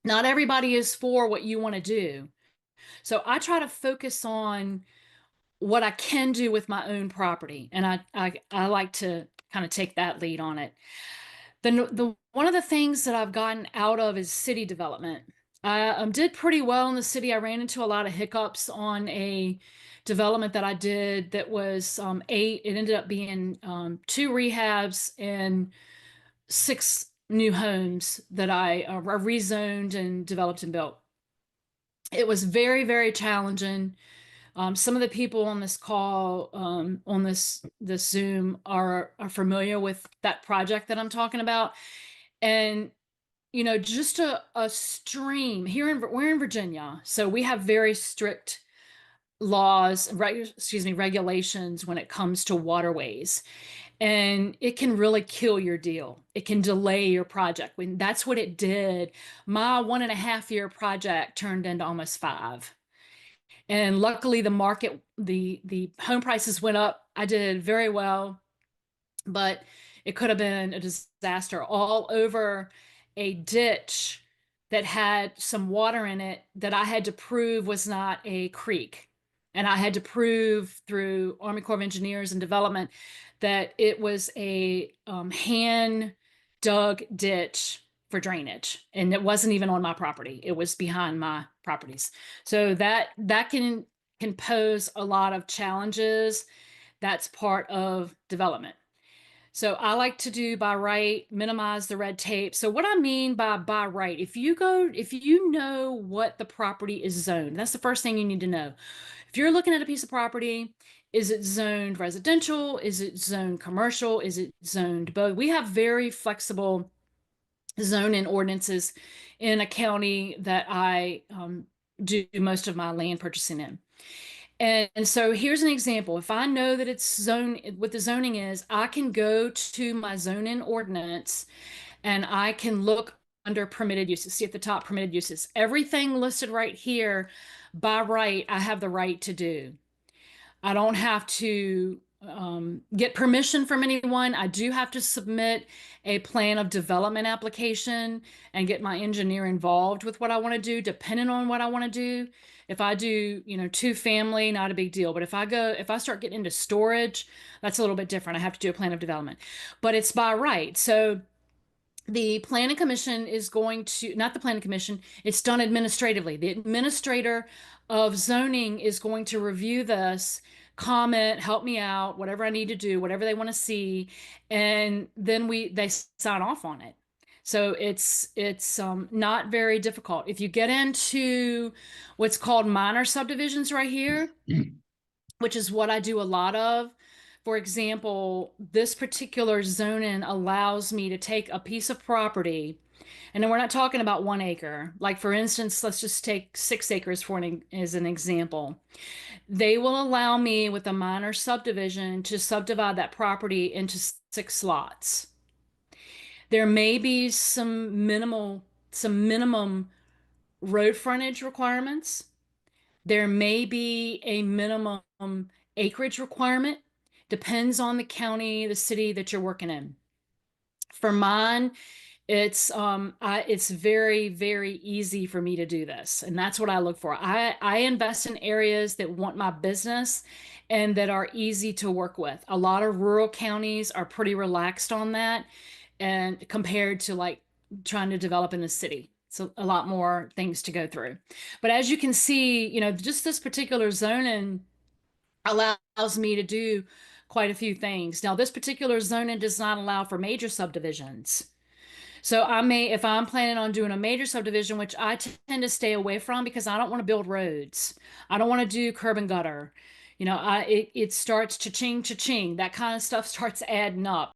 Not everybody is for what you want to do. So I try to focus on what I can do with my own property, and I like to kind of take that lead on it. The one of the things that I've gotten out of is city development. I did pretty well in the city. I ran into a lot of hiccups on a development that I did that was eight. It ended up being two rehabs and six new homes that I rezoned and developed and built. It was very, very challenging. Some of the people on this call, on this Zoom, are familiar with that project that I'm talking about, and just a stream here we're in Virginia, so we have very strict laws, regulations when it comes to waterways, and it can really kill your deal. It can delay your project. When that's what it did, my 1.5 year project turned into almost 5. And luckily the home prices went up. I did very well, but it could have been a disaster all over a ditch that had some water in it that I had to prove was not a creek. And I had to prove through Army Corps of Engineers and Development that it was a hand dug ditch for drainage. And it wasn't even on my property. It was behind my properties. So that can pose a lot of challenges. That's part of development. So I like to do by right, minimize the red tape. So what I mean by right, if you know what the property is zoned, that's the first thing you need to know. If you're looking at a piece of property, is it zoned residential? Is it zoned commercial? Is it zoned both? We have very flexible zoning ordinances in a county that I do most of my land purchasing in. And so here's an example. If I know that it's zone, what the zoning is, I can go to my zoning ordinance and I can look under permitted uses. See at the top, permitted uses. Everything listed right here, by right, I have the right to do. I don't have to get permission from anyone. I do have to submit a plan of development application and get my engineer involved with what I want to do, depending on what I want to do. If I do, two family, not a big deal. But if I start getting into storage, that's a little bit different. I have to do a plan of development, but it's by right. So the planning commission is going to, not the planning commission, it's done administratively. The administrator of zoning is going to review this, comment, help me out, whatever I need to do, whatever they want to see, and then they sign off on it. So it's not very difficult. If you get into what's called minor subdivisions right here, which is what I do a lot of. For example, this particular zoning allows me to take a piece of property, and then we're not talking about 1 acre. Like for instance, let's just take 6 acres as an example. They will allow me with a minor subdivision to subdivide that property into 6 lots. There may be some minimum road frontage requirements. There may be a minimum acreage requirement. Depends on the county, the city that you're working in. For mine, it's very, very easy for me to do this, and that's what I look for. I invest in areas that want my business and that are easy to work with. A lot of rural counties are pretty relaxed on that, and compared to like trying to develop in a city. So a lot more things to go through. But as you can see, just this particular zoning allows me to do quite a few things. Now, this particular zoning does not allow for major subdivisions. So if I'm planning on doing a major subdivision, which I tend to stay away from because I don't want to build roads. I don't want to do curb and gutter. It starts cha-ching, cha-ching. That kind of stuff starts adding up.